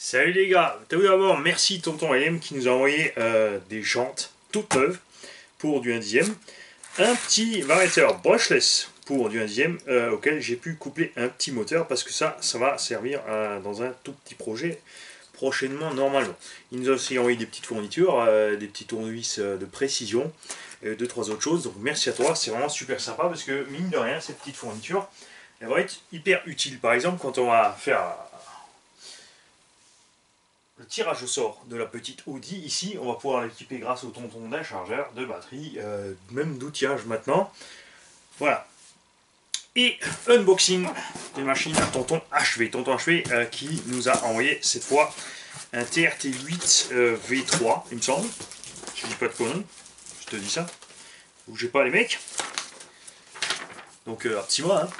Salut les gars, tout d'abord merci Tonton LM qui nous a envoyé des jantes toutes neuves pour du 1/10. Un petit variateur brushless pour du 1/10 auquel j'ai pu coupler un petit moteur parce que ça va servir dans un tout petit projet prochainement normalement. Il nous a aussi envoyé des petites fournitures, des petits tournevis de précision, deux trois autres choses. Donc merci à toi, c'est vraiment super sympa parce que mine de rien cette petite fourniture elle va être hyper utile. Par exemple quand on va faire le tirage au sort de la petite Audi, ici, on va pouvoir l'équiper grâce au tonton d'un chargeur, de batterie, même d'outillage maintenant. Voilà. Et unboxing des machines tonton HV. Tonton HV qui nous a envoyé cette fois un TRT8 V3, il me semble. Je dis pas de conneries, je te dis ça. Bougez pas les mecs. Donc, petit mois. Hein.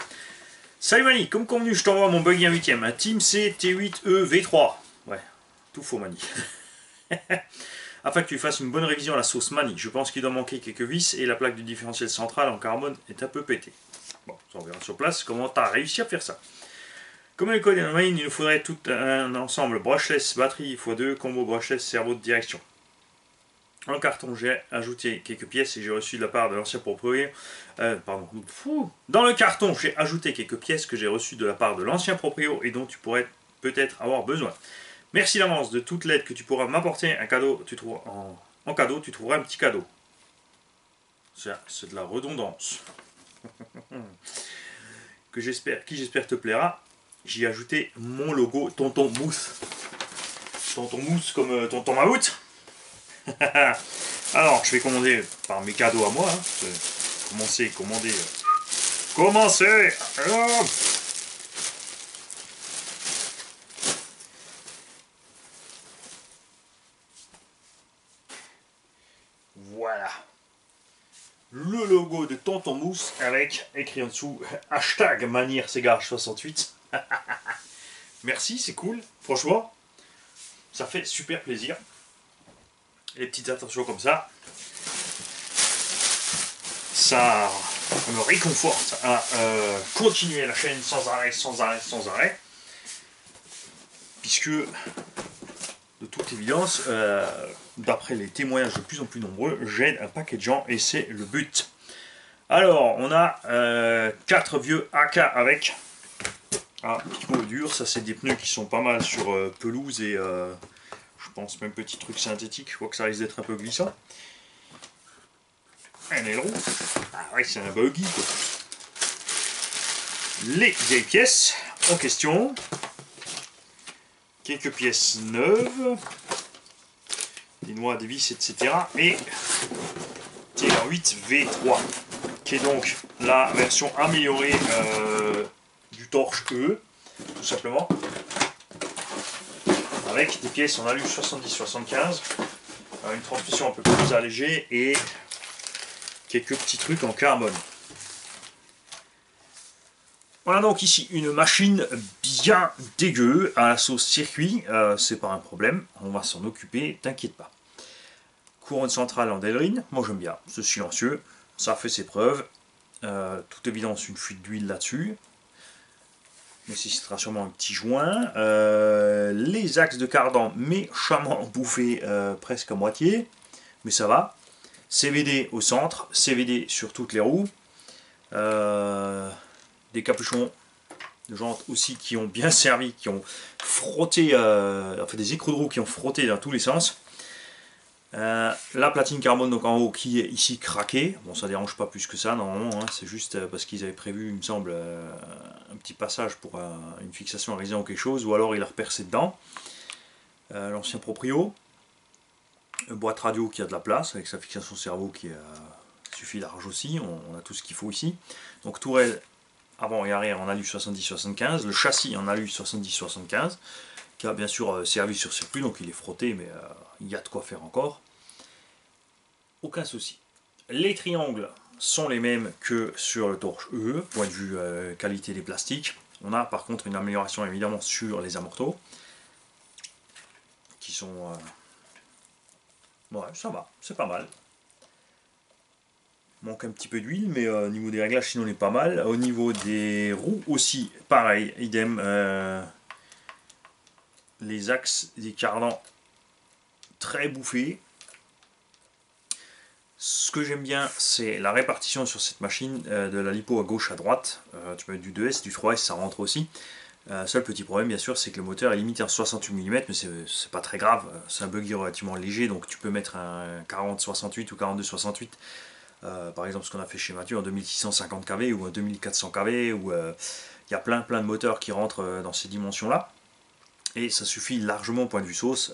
Salut Mani, comme convenu, je t'envoie mon buggy 1/8, un Team C T8E V3. Ouais, tout faux Mani. Afin que tu fasses une bonne révision à la sauce Mani. Je pense qu'il doit manquer quelques vis et la plaque du différentiel central en carbone est un peu pétée. Bon, ça on verra sur place comment tu as réussi à faire ça. Comme le code Mani, il nous faudrait tout un ensemble brushless batterie x2, combo brushless servo de direction. Dans le carton, j'ai ajouté quelques pièces et j'ai reçu de la part de l'ancien propriétaire. Dans le carton, j'ai ajouté quelques pièces que j'ai reçues de la part de l'ancien propriétaire et dont tu pourrais peut-être avoir besoin. Merci d'avance de toute l'aide que tu pourras m'apporter. Un cadeau, en cadeau, tu trouveras un petit cadeau. C'est de la redondance. Qui j'espère te plaira. J'y ai ajouté mon logo Tonton Mousse. Tonton Mousse comme Tonton Maout. Alors, je vais commander par mes cadeaux à moi. Hein. Commander. Commencer. Voilà. Le logo de Tonton Mousse avec écrit en dessous hashtag Manière-Ségare68. Merci, c'est cool. Franchement, ça fait super plaisir. Les petites attentions comme ça, ça me réconforte à continuer la chaîne sans arrêt. Puisque, de toute évidence, d'après les témoignages de plus en plus nombreux, j'aide un paquet de gens et c'est le but. Alors, on a 4 vieux AK avec pivot dur. Ça, c'est des pneus qui sont pas mal sur pelouse et je pense même petit truc synthétique. Je vois que ça risque d'être un peu glissant. Un aileron. Ah ouais, c'est un buggy quoi. Les vieilles pièces en question. Quelques pièces neuves. Des noix, des vis, etc. Et TR8 V3, qui est donc la version améliorée du torche E, tout simplement. Avec des pièces en alu 70-75, une transmission un peu plus allégée et quelques petits trucs en carbone. Voilà donc ici une machine bien dégueu à la sauce circuit, c'est pas un problème, on va s'en occuper, t'inquiète pas. Couronne centrale en Delrin, moi j'aime bien, c'est silencieux, ça fait ses preuves, toute évidence une fuite d'huile là-dessus, nécessitera sûrement un petit joint, les axes de cardan méchamment bouffés presque à moitié, mais ça va, CVD au centre, CVD sur toutes les roues, des capuchons de jantes aussi qui ont bien servi, qui ont frotté, enfin des écrous de roue qui ont frotté dans tous les sens. La platine carbone donc en haut qui est ici craquée, bon ça dérange pas plus que ça normalement, hein, c'est juste parce qu'ils avaient prévu il me semble un petit passage pour une fixation à résine ou quelque chose, ou alors il a repercé dedans. L'ancien proprio, boîte radio qui a de la place avec sa fixation cerveau qui suffit large aussi, on a tout ce qu'il faut ici. Donc tourelle avant et arrière en alu 70-75, le châssis en alu 70-75 qui a bien sûr servi sur circuit, donc il est frotté mais il y a de quoi faire encore. Aucun souci. Les triangles sont les mêmes que sur le torche E, point de vue qualité des plastiques. On a par contre une amélioration évidemment sur les amortos, qui sont... ouais, ça va, c'est pas mal. Manque un petit peu d'huile, mais au niveau des réglages sinon on est pas mal. Au niveau des roues aussi, pareil, idem. les axes des cardans très bouffés. Ce que j'aime bien, c'est la répartition sur cette machine de la lipo à gauche, à droite. Tu peux mettre du 2S, du 3S, ça rentre aussi. Seul petit problème, bien sûr, c'est que le moteur est limité en 68 mm, mais c'est pas très grave. C'est un buggy relativement léger, donc tu peux mettre un 40-68 ou 42-68. Par exemple, ce qu'on a fait chez Mathieu en 2650 kV ou en 2400 kV, où il y a plein de moteurs qui rentrent dans ces dimensions-là. Et ça suffit largement au point de vue sauce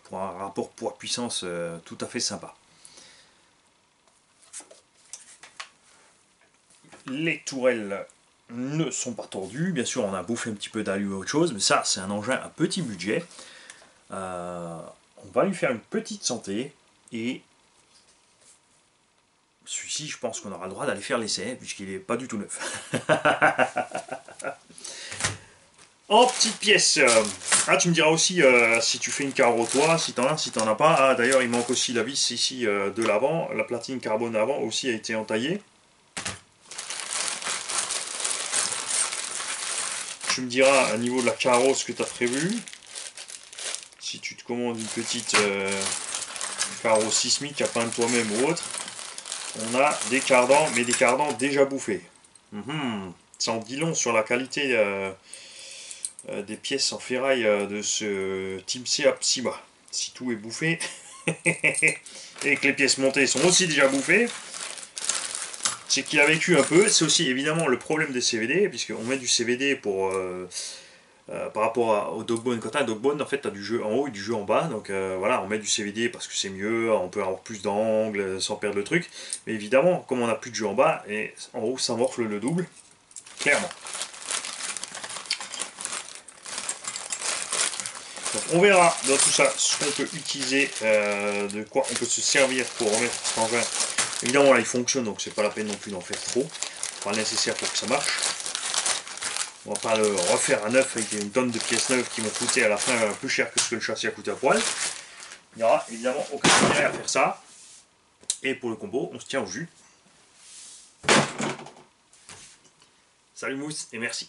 pour un rapport poids-puissance tout à fait sympa. Les tourelles ne sont pas tordues. Bien sûr, on a bouffé un petit peu d'alu ou autre chose, mais ça, c'est un engin à petit budget. On va lui faire une petite santé et celui-ci, je pense qu'on aura le droit d'aller faire l'essai puisqu'il n'est pas du tout neuf. En petite pièce. Ah, tu me diras aussi si tu fais une carreau toi, si t'en as, si t'en as pas. Ah, d'ailleurs, il manque aussi la vis ici de l'avant. La platine carbone avant aussi a été entaillée. Tu me diras à niveau de la carreau ce que tu as prévu. Si tu te commandes une petite carreau sismique à peindre toi-même ou autre, on a des cardans, mais des cardans déjà bouffés. Ça en dit long sur la qualité des pièces en ferraille de ce Team C à Psyba. Si tout est bouffé et que les pièces montées sont aussi déjà bouffées, c'est qu'il a vécu un peu. C'est aussi évidemment le problème des CVD, puisqu'on met du CVD pour par rapport au Dogbone. Quand tu as un Dogbone, en fait, tu as du jeu en haut et du jeu en bas. Donc voilà, on met du CVD parce que c'est mieux, on peut avoir plus d'angles sans perdre le truc. Mais évidemment, comme on n'a plus de jeu en bas, et en haut, ça morfle le double. Clairement. Donc on verra dans tout ça ce qu'on peut utiliser, de quoi on peut se servir pour remettre cet engin. Évidemment là il fonctionne, donc c'est pas la peine non plus d'en faire trop. On fera le nécessaire pour que ça marche. On va pas le refaire à neuf avec une tonne de pièces neuves qui vont coûter à la fin plus cher que ce que le châssis a coûté à poil. Il n'y aura évidemment aucun intérêt à faire ça. Et pour le combo, on se tient au jus. Salut Mousse et merci.